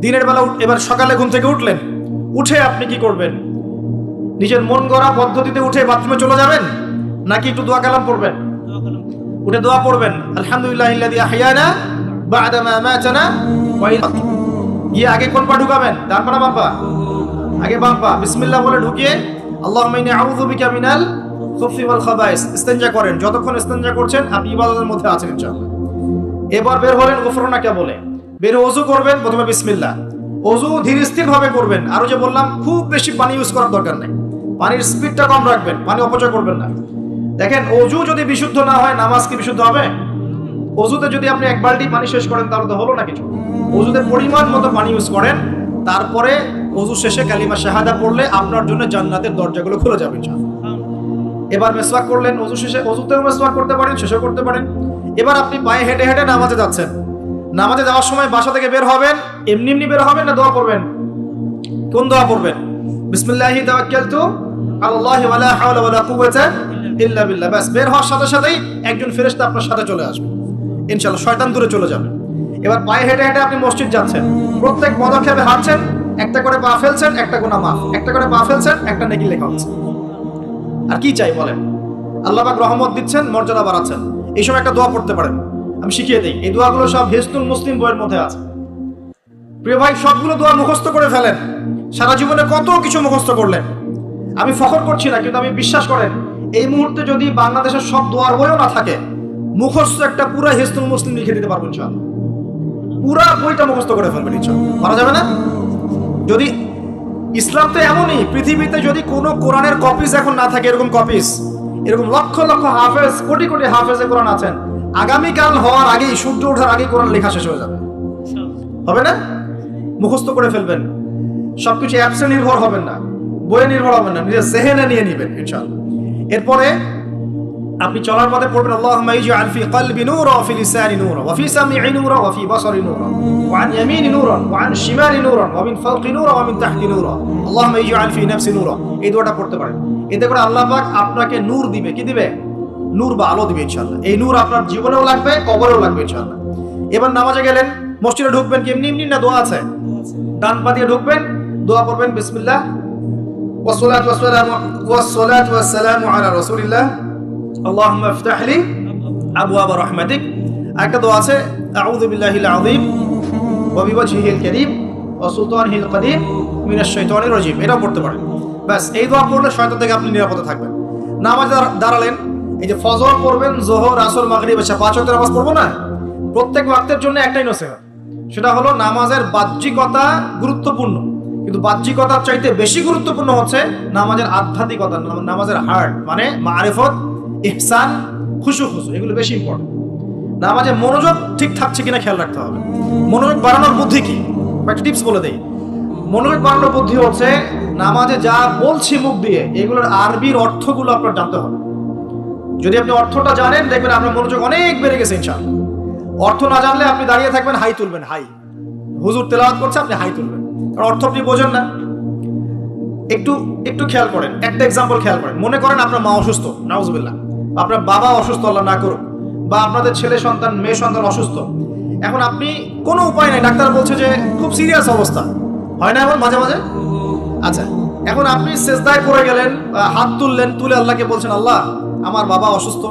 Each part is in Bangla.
দিনের বেলা এবার সকালে ঘুম থেকে উঠলেন, উঠে আপনি কি করবেন? নিজের মন গড়া পদ্ধতিতে উঠে বাথরুমে চলে যাবেন, নাকি একটু দোয়া কালাম পড়বেন? উঠে দোয়া পড়বেন, আলহামদুলিল্লাহিল্লাযী আহইয়ানা বা'দা মা আমাতানা ওয়া ইলাইহি। গিয়ে আগে কোন পা ঢুকাবেন? ডান পা না বাম পা? আগে বাম পা। বিসমিল্লাহ বলে ঢুকিয়ে আল্লাহুম্মা ইন্নী আউযু বিকা মিনাল খুবসি ওয়াল খাবাইস ইস্তেনজা করেন। যতক্ষণ ইস্তেনজা করছেন আপনি ইবাদতের মধ্যে আছেন ইনশাআল্লাহ। এবার বের হলেন গুফরানাকা বলে, বের ওযু করবেন, প্রথমে বিসমিল্লাহ। ওযু ধীর স্থির ভাবে করবেন। আরো যে বললাম, খুব বেশি পানি ইউজ করার দরকার নেই, পানির স্পিডটা কম রাখবেন, পানি অপচয় করবেন না। দেখেন, ওযু যদি বিশুদ্ধ না হয় নামাজ কি বিশুদ্ধ হবে? ওযুতে যদি আপনি এক বালতি পানি শেষ করেন তাহলে তো হলো না কিছু। ওযুতে পরিমাণ মতো পানি ইউজ করেন, তারপরে ওযু শেষে কালিমা শাহাদা পড়লে আপনার জন্য জান্নাতের দরজাগুলো খুলে যাবে ইনশাআল্লাহ। এবার মিসওয়াক করলেন ওযু শেষে, ওযুতেও মিসওয়াক করতে পারেন, শেষেও করতে পারেন। এবার আপনি পায়ে হেঁটে হেঁটে নামাজে যাচ্ছেন। নামাজে যাওয়ার সময় বাসা থেকে বের হবেন, এমনি এমনি বের হবেন না দোয়া পড়বেন? কোন দোয়া পড়বেন? বিসমিল্লাহি তাওয়াক্কালতু আলাল্লাহি ওয়া লা হাওলা ওয়া লা কুওয়াতা ইল্লা বিল্লাহ। বাস, বের হওয়ার সাথে সাথেই একজন ফেরেশতা আপনার সাথে চলে আসবে ইনশাআল্লাহ, শয়তান দূরে চলে যাবে। এবার পায়ে হেঁটে হেঁটে আপনি মসজিদ যাচ্ছেন, প্রত্যেক পদক্ষেপে হাঁটছেন, একটা করে পা ফেলছেন, একটা গুনাহ মাফ, একটা করে পা ফেলছেন, একটা নেকি লেখা হচ্ছে। আর কি চাই বলেন? আল্লাহ পাক রহমত দিচ্ছেন, মর্যাদা বাড়াচ্ছেন। এই সময় একটা দোয়া পড়তে পারেন, আমি শিখিয়ে দিই। এই দোয়াগুলো সব হিজতুল মুসলিম বইয়ের মধ্যে আছে। প্রিয় ভাই, সবগুলো দোয়া মুখস্থ করে ফেলেন। সারা জীবনে কত কিছু মুখস্থ করলেন। আমি ফখর করছি না, কিন্তু আমি বিশ্বাস করেন, এই মুহূর্তে যদি বাংলাদেশের সব দোয়ার বইও না থাকে, মুখস্থ একটা পুরা হিজতুল মুসলিম লিখে দিতে পারবেন ইনশাআল্লাহ। পুরা বইটা মুখস্থ করে ফেলবেন ইনশাআল্লাহ। পারা যাবে না? যদি ইসলাম তো এমনই, পৃথিবীতে যদি কোনো কোরআনের কপিস এখন না থাকে, এরকম কপিস, এরকম লক্ষ লক্ষ হাফেজ, কোটি কোটি হাফেজে কোরআন আছেন, আগামীকাল হওয়ার আগেই, সূর্য ওঠার আগেই কোরআন লেখা শেষ হয়ে যাবে। হবে না? মুখস্থ করে ফেলবেন। সবকিছু অ্যাপসে নির্ভর হবেন না, বইয়ে নির্ভর হবেন না, নিজের জেহেনে নিয়ে নেবেন ইনশাআল্লাহ। এরপরে আপনি চলার পথে পড়বেন, আল্লাহুম্মা ইজআল ফি কলবি নূরা ওয়া ফি লিসানি নূরা ওয়া ফি সামঈ নূরা ওয়া ফি বাসারি নূরা ওয়া আন ইয়ামিনি নূরা ওয়া আন শিমালি নূরা ওয়া মিন ফাওকি নূরা ওয়া মিন তাহতি নূরা আল্লাহুম্মা ইজআল ফি নাফসি নূরা। এই দোয়াটা পড়তে পারেন। এতে করে আল্লাহ পাক আপনাকে নূর দিবে। কি দিবে? নূর বা আলো দিবে ইনশাআল্লাহ। এই নূর আপনার জীবনেও লাগবে, কবরেও লাগবে ইনশাআল্লাহ। এবার নামাজে গেলেন, মসজিদে ঢুকবেন, কি এমনি এমনি না দোয়া আছে? ডান পা দিয়ে ঢুকবেন, দোয়া পড়বেন, বিসমিল্লাহ ওয়াসসালাতু ওয়াসসালামু আলা রাসূলিল্লাহ আল্লাহুম্মা ইফতাহ লি আবওয়াবা রাহমাতিক। একটা দোয়া আছে, আউযু বিল্লাহিল আযীম ওয়া বিওয়াজহিল কারীম ওয়া সুলতানিল কাদিম মিনাশ শাইতানির রাজীম। এটাও পড়তে পারেন। ব্যাস, এই দোয়া পড়লে শয়তান থেকে আপনি নিরাপদে থাকবেন। নামাজে দাঁড়ালেন, এই যে ফজর পড়বেন, যোহর, আসর, মাগরিব, এশা, 5 ওয়াক্তের নামাজ পড়বো না? প্রত্যেক ওয়াক্তের জন্য একটাই নসিহত, সেটা হলো নামাজের বাহ্যিকতা গুরুত্বপূর্ণ, কিন্তু বাহ্যিকতার চাইতে বেশি গুরুত্বপূর্ণ হচ্ছে নামাজের আধ্যাত্মিকতা, নামাজের হার্ট, মানে মারিফত, ইহসান, খুশু, এগুলো বেশি ইম্পর্টেন্ট। নামাজে মনোযোগ ঠিক থাকছে কিনা খেয়াল রাখতে হবে। মনোযোগ বাড়ানোর বুদ্ধি কি? একটা টিপস বলে দেই। মনোযোগ বাড়ানোর বুদ্ধি হচ্ছে, নামাজে যা বলছি মুখ দিয়ে, এগুলোর আরবির অর্থগুলো আপনার জানতে হবে। যদি আপনি অর্থটা জানেন, দেখবেন আপনার মনোযোগ অনেক বেড়ে গেছে ইনশাআল্লাহ। অর্থ না জানলে আপনি দাঁড়িয়ে থাকবেন, হাই তুলবেন, হাই, হুজুর তেলাওয়াত করছে, আপনি হাই তুলবেন, কারণ অর্থ আপনি বোঝেন না। একটু খেয়াল করেন, একটা এক্সাম্পল খেয়াল করেন। মনে করেন আপনার মা অসুস্থ, নাউজুবিল্লাহ, আপনার বাবা অসুস্থ, আল্লাহ না করুক, বা আপনাদের ছেলে সন্তান, মেয়ে সন্তান অসুস্থ। এখন আপনি কোনো উপায় নাই, ডাক্তার বলছে যে খুব সিরিয়াস অবস্থা, হয় না এমন মাঝে মাঝে? আচ্ছা, এখন আপনি সেজদায় পড়ে গেলেন, হাত তুললেন, তুলে আল্লাহকে বলছেন, আল্লাহ, আমার বাবা অসুস্থ,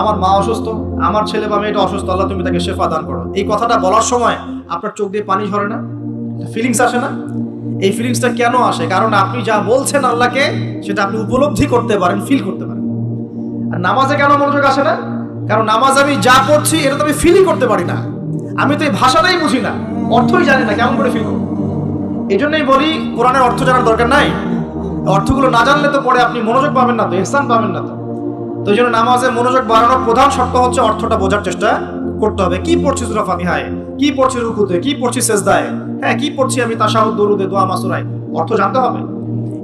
আমার মা অসুস্থ, আমার ছেলে বা মেয়েটা অসুস্থ, আল্লাহ তুমি তাকে শেফা দান করো। এই কথাটা বলার সময় আপনার চোখ দিয়ে পানি ঝরে না? ফিলিংস আসে না? এই ফিলিংসটা কেন আসে? কারণ আপনি যা বলছেন আল্লাহকে, সেটা আপনি উপলব্ধি করতে পারেন, ফিল করতে পারেন। আর নামাজে কেন মনোযোগ আসে না? কারণ নামাজ আমি যা পড়ছি এটা তো আমি ফিলই করতে পারি না, আমি তো এই ভাষাটাই বুঝি না, অর্থই জানি না, কেমন করে ফিল করব? এই জন্যই বলি, কোরআনের অর্থ জানার দরকার নাই। অর্থগুলো না জানলে তো পরে আপনি মনোযোগ পাবেন না, তো ইহসান পাবেন না। তো এই জন্য নামাজে মনোযোগ বাড়ানোর প্রধান শর্ত হচ্ছে অর্থটা বোঝার চেষ্টা করতে হবে। কি পড়ছি সূরা ফাতিহায়, কি পড়ছি রুকুতে, কি পড়ছি সেজদায়, হ্যাঁ, কি পড়ছি আমি তাশাহুদ, দরুদে, দোয়া, মাসুরায়, অর্থ জানতে হবে।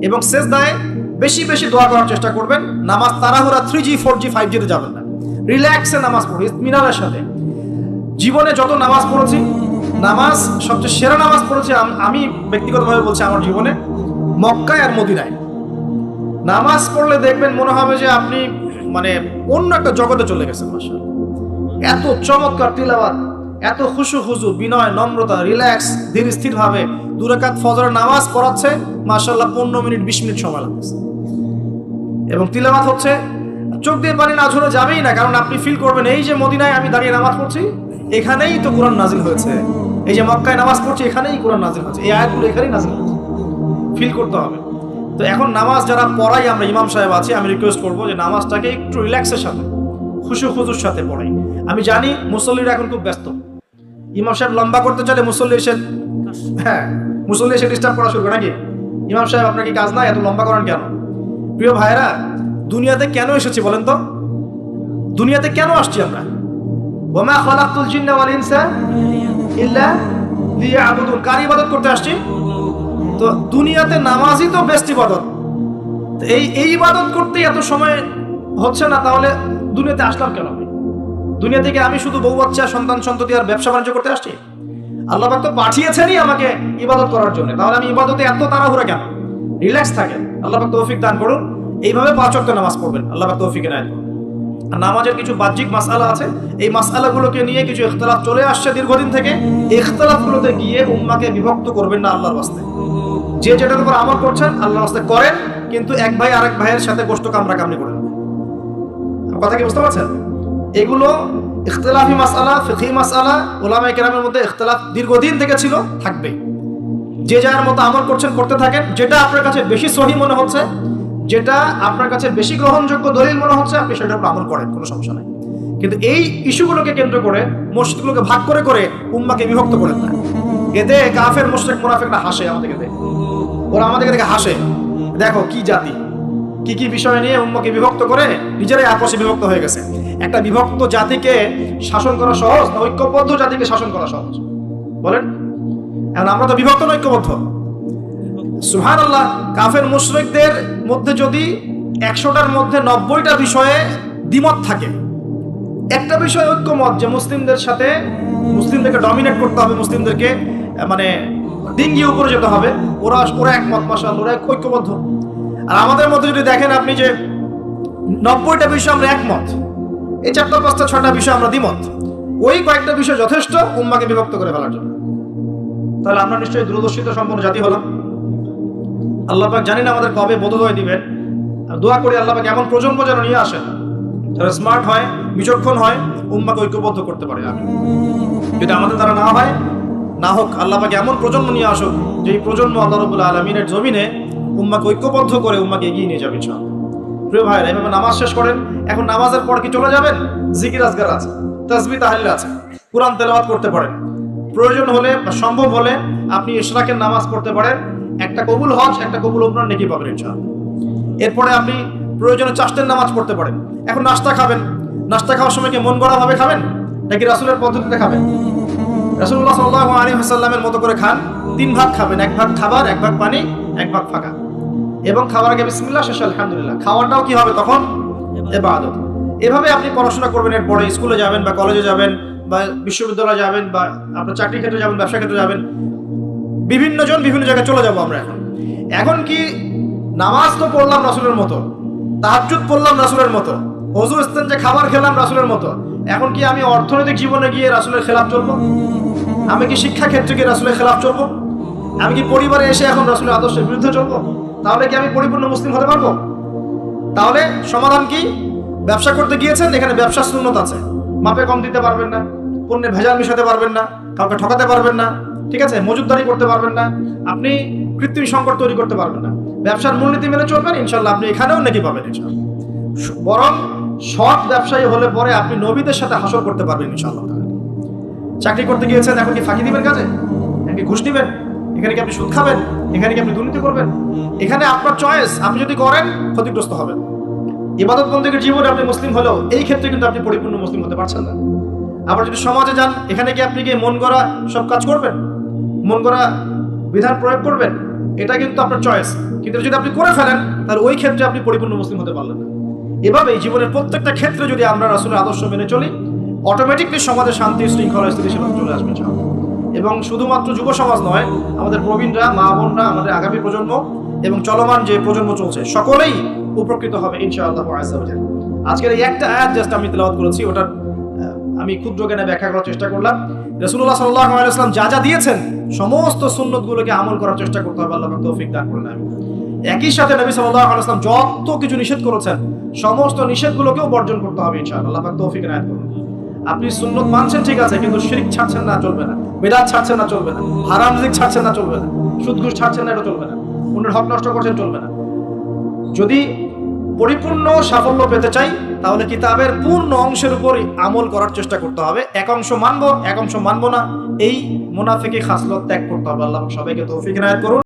এবং সেজদায় বেশি বেশি দোয়া করার চেষ্টা করবেন। নামাজ তাড়াহুড়া 3G 4G 5G তে যাবেন না, রিল্যাক্সে নামাজ পড়ুন, ইতমিনানের সাথে। জীবনে যত নামাজ পড়েছি, নামাজ সবচেয়ে সেরা নামাজ পড়েছি আমি ব্যক্তিগতভাবে বলছি, আমার জীবনে মক্কায় আর মদিনায়। নামাজ পড়লে দেখবেন মনে হবে যে আপনি মানে অন্য একটা জগতে চলে গেছেন। মাশাআল্লাহ, এত চমৎকার তিলাওয়াত, এত খুশু খুজু, বিনয়, নম্রতা, রিল্যাক্স, ধীর স্থির ভাবে 2 রাকাত ফজরের নামাজ পড়াচ্ছে, মাশাআল্লাহ 15 মিনিট 20 মিনিট সময় লাগছে। এবং তিলাওয়াত হচ্ছে, চোখ দিয়ে পানি না ঝরে যাবেই না, কারণ আপনি ফিল করবেন এই যে মদিনায় আমি দাঁড়িয়ে নামাজ পড়ছি, এখানেই তো কোরআন নাজিল হয়েছে। এই যে মক্কায় নামাজ পড়ছি, এখানেই কোরআন নাজিল হয়েছে, এই আয়াতগুলো এখানেই নাজিল হয়েছে, ফিল করতে হবে। তো এখন নামাজ যারা পড়াই আমরা, ইমাম সাহেব আছি, আমি রিকোয়েস্ট করবো যে নামাজটাকে একটু রিল্যাক্সের সাথে, খুশু খুজুর সাথে পড়াই। আমি জানি মুসল্লিরা এখন খুব ব্যস্ত, ইমাম সাহেব লম্বা করতে চাইলে মুসল্লি এসে, হ্যাঁ মুসল্লি এসে ডিস্টার্ব করা শুরু করে নাকি, ইমাম সাহেব আপনার কি কাজ না, এত লম্বা করেন কেন? প্রিয় ভাইরা, দুনিয়াতে কেন এসেছি বলেন তো? দুনিয়াতে কেন আসছি আমরা? ওমা খালাকতুল জিন্না ওয়াল ইনসা ইল্লা লিয়াবুদুন, কার ইবাদত করতে আসছি? তো দুনিয়াতে নামাজই তো বেস্ট ইবাদত। এই ইবাদত করতে এত সময় হচ্ছে না, তাহলে দুনিয়াতে আসলাম কেন? দুনিয়া থেকে আমি শুধু বউ বাচ্চা, সন্তান সন্ততি আর ব্যবসা বাণিজ্য করতে আসছি? আল্লাহ পাক তো পাঠিয়েছেনই আমাকে ইবাদত করার জন্য, তাহলে আমি ইবাদতে এত তাড়াহুড়া কেন? রিল্যাক্স থাকেন, আল্লাহ পাক তৌফিক দান করুন। এইভাবে 5 ওয়াক্ত নামাজ পড়বেন, আল্লাহ পাক তৌফিক এনায়েত করুন। আর নামাজের কিছু বাহ্যিক মাসআলা আছে, এই মাসআলাগুলোকে নিয়ে কিছু ইখতিলাফ চলে আসছে দীর্ঘদিন থেকে। এই ইখতিলাফগুলোতে গিয়ে উম্মাহকে বিভক্ত করবেন না আল্লাহর ওয়াস্তে। যে যেটার উপর আমল করছেন আল্লাহর ওয়াস্তে করেন, কিন্তু এক ভাই আরেক ভাইয়ের সাথে গোশত কামড়াকামড়ি করেন না। কথা কি বুঝতে পারছেন? এগুলো ইখতিলাফি মাসআলা, ফিকহি মাসআলা, উলামায়ে কেরামের মধ্যে ইখতিলাফ দীর্ঘদিন থেকে ছিল, থাকবে। যে যার মতো আমল করছেন করতে থাকেন, যেটা আপনার কাছে বেশি সহি মনে হচ্ছে, যেটা আপনার কাছে বেশি গ্রহণযোগ্য দলিল মনে হচ্ছে, আপনি সেটার উপর আমল করেন, কোনো সমস্যা নাই। কিন্তু এই ইস্যুগুলোকে কেন্দ্র করে, মসজিদগুলোকে ভাগ করে করে উম্মাহকে বিভক্ত করেন না। এতে কাফের, মুশরিক, মুনাফিকরা হাসে আমাদেরকে দেখে, ওরা আমাদেরকে দেখে হাসে, দেখো কি জাতি, কি কি বিষয় নিয়ে উম্মাহকে বিভক্ত করে নিজেরাই আপসে বিভক্ত হয়ে গেছে। একটা বিভক্ত জাতিকে শাসন করা সহজ না ঐক্যবদ্ধ জাতিকে শাসন করা সহজ? বলেন। এখন আমরা তো বিভক্ত না ঐক্যবদ্ধ? সুবহানাল্লাহ। কাফের মুশরিকদের মধ্যে যদি 100টার মধ্যে 90টা বিষয়ে দ্বিমত থাকে, একটা বিষয় ঐক্যমত যে মুসলিমদের সাথে, মুসলিমদেরকে ডমিনেট করতে হবে, মুসলিমদেরকে মানে ডিঙ্গিয়ে উপরে যেতে হবে, ওরা একমত, মাশাআল্লাহ, ওরা ঐক্যবদ্ধ। আর আমাদের মধ্যে যদি দেখেন আপনি যে 90টা বিষয় আমরা একমত, এই 4টা 5টা 6টা বিষয় আমরা দ্বিমত, ওই কয়েকটা বিষয় যথেষ্ট উম্মাহকে বিভক্ত করে ফেলার জন্য। তাহলে আমরা নিশ্চয়ই দূরদর্শিতা সম্পন্ন জাতি হলাম। আল্লাহ পাক জানি না আমাদের কবে বোধোদয় দিবেন। দোয়া করি আল্লাহ পাক এমন প্রজন্ম যেন নিয়ে আসেন যারা স্মার্ট হয়, বিচক্ষণ হয়, উম্মাহকে ঐক্যবদ্ধ করতে পারে। আমি যদি আমাদের দ্বারা না হয়, না হোক, আল্লাহ পাক এমন প্রজন্ম নিয়ে আসুক যে এই প্রজন্ম আল্লাহ রাব্বুল আলামিনের জমিনে উম্মাহকে ঐক্যবদ্ধ করে উম্মাহকে এগিয়ে নিয়ে যাবে ইনশাআল্লাহ। প্রিয় ভাইরা, এভাবে নামাজ শেষ করেন। এখন নামাজের পর কি চলে যাবেন? জিকির আজকার আছে, তাসবিহ তাহলিল আছে, কুরআন তেলাওয়াত করতে পারেন। প্রয়োজন হলে বা সম্ভব হলে আপনি ইশরাকের নামাজ পড়তে পারেন। একটা কবুল হজ, একটা কবুল উমরার নেকি পাবেন ইনশাআল্লাহ। এরপরে আপনি প্রয়োজনে চাষতের নামাজ পড়তে পারেন। এখন নাস্তা খাবেন, নাস্তা খাওয়ার সময় কি মন গড়া ভাবে খাবেন নাকি রাসূলের পদ্ধতিতে খাবেন? রাসূলুল্লাহ সাল্লাল্লাহু আলাইহি ওয়াসাল্লামের মতো করে খান। 3 ভাগ খাবেন, 1 ভাগ খাবার, 1 ভাগ পানি, 1 ভাগ ফাঁকা। এবং খাওয়ার আগে বিসমিল্লাহ, শেষে আলহামদুলিল্লাহ। খাওয়াটাও কি হবে তখন? ইবাদত। এভাবে আপনি পড়াশোনা করবেন। এরপরে স্কুলে যাবেন বা কলেজে যাবেন বা বিশ্ববিদ্যালয়ে যাবেন বা আপনার চাকরি ক্ষেত্রে যাবেন, ব্যবসা ক্ষেত্রে যাবেন, বিভিন্ন জন বিভিন্ন জায়গায় চলে যাবো আমরা। এখন কি নামাজ তো পড়লাম রাসূলের মতো, তাহাজ্জুদ পড়লাম রাসূলের মতো, ওযু ইস্তেঞ্জা খাবার খেলাম রাসূলের মতো। এখন কি আমি অর্থনৈতিক জীবনে গিয়ে রাসূলের খেলাফ চলবো? আমি কি শিক্ষা ক্ষেত্রে গিয়ে রাসূলের খেলাফ চলবো? আমি কি পরিবারে এসে এখন রাসূলের আদর্শের বিরুদ্ধে চলবো? তাহলে কি আমি পরিপূর্ণ মুসলিম হতে পারবো? তাহলে সমাধান কি? ব্যবসা করতে গিয়েছেন, এখানে ব্যবসা সুন্নত আছে, মাপে কম দিতে পারবেন না, পণ্যে ভেজাল মিশাতে পারবেন না, কাউকে ঠকাতে পারবেন না, ঠিক আছে, মজুদদারি করতে পারবেন না, আপনি কৃত্রিম সংকট তৈরি করতে পারবেন না। ব্যবসার মূলনীতি মেনে চলবেন, ইনশাআল্লাহ আপনি এখানেও নাকি পাবেন ইনশাআল্লাহ। বরং সৎ ব্যবসায়ী হলে পরে আপনি নবীদের সাথে হাসর করতে পারবেন ইনশাআল্লাহ। চাকরি করতে গিয়েছেন, এখন কি ফাঁকি দিবেন কাজে? নাকি ঘুষ দিবেন? এখানে কি আপনি সুদ খাবেন? এখানে কি আপনি দুর্নীতি করবেন? এখানে আপনার চয়েস, আপনি যদি করেন ক্ষতিগ্রস্ত হবেন। ইবাদত বন্দেগীর জীবনে আপনি মুসলিম হলেও এই ক্ষেত্রে কিন্তু আপনি পরিপূর্ণ মুসলিম হতে পারছেন না। আবার যদি সমাজে যান, এখানে কি আপনি গিয়ে মন গড়া সব কাজ করবেন, মন গড়া বিধান প্রয়োগ করবেন? এটা কিন্তু আপনার চয়েস, কিন্তু যদি আপনি করে ফেলেন তাহলে ওই ক্ষেত্রে আপনি পরিপূর্ণ মুসলিম হতে পারলেন না। এভাবে জীবনের প্রত্যেকটা ক্ষেত্রে যদি আমরা রাসূলের আদর্শ মেনে চলি, অটোমেটিকলি সমাজে শান্তি, শৃঙ্খলা, স্থিতিশীলতা চলে আসবে ইনশাআল্লাহ। এবং শুধুমাত্র যুব সমাজ নয়, আমাদের প্রবীণরা, মা বোনরা, আমাদের আগামী প্রজন্ম এবং চলমান যে প্রজন্ম চলছে, সকলেই উপকৃত হবে ইনশাআল্লাহ আযজা ওয়া জাল। আজকের এই একটা আয়াত জাস্ট আমি তেলাওয়াত করেছি, ওটা আমি ক্ষুদ্র জ্ঞানে ব্যাখ্যা করার চেষ্টা করলাম। রাসূলুল্লাহ সাল্লাল্লাহু আলাইহি ওয়াসাল্লাম যা যা দিয়েছেন সমস্ত সুন্নতগুলোকে আমল করার চেষ্টা করতে হবে। আল্লাহ পাক তৌফিক দান করুন। একই সাথে নবী সাল্লাল্লাহু আলাইহি ওয়াসাল্লাম যত কিছু নিষেধ করেছেন সমস্ত নিষেধগুলোকেও বর্জন করতে হবে ইনশাআল্লাহ। আল্লাহ পাক তৌফিক এনায়েত করুন। আপনি সুন্নত মানছেন ঠিক আছে, কিন্তু শিরক ছাড়ছেন না, চলবে না। বিদআত ছাড়ছেন না, চলবে না। হারাম রিজিক ছাড়ছেন না, চলবে না। সুদ ঘুষ ছাড়ছেন না, এটা চলবে না। অন্যের হক নষ্ট করছেন, চলবে না। যদি পরিপূর্ণ সাফল্য পেতে চাই তাহলে কিতাবের পূর্ণ অংশের উপরই আমল করার চেষ্টা করতে হবে। এক অংশ মানবো, এক অংশ মানবো না, এই মুনাফিকি খাসলত ত্যাগ করতে হবে। আল্লাহ সবাইকে তৌফিক এনায়েত করুন।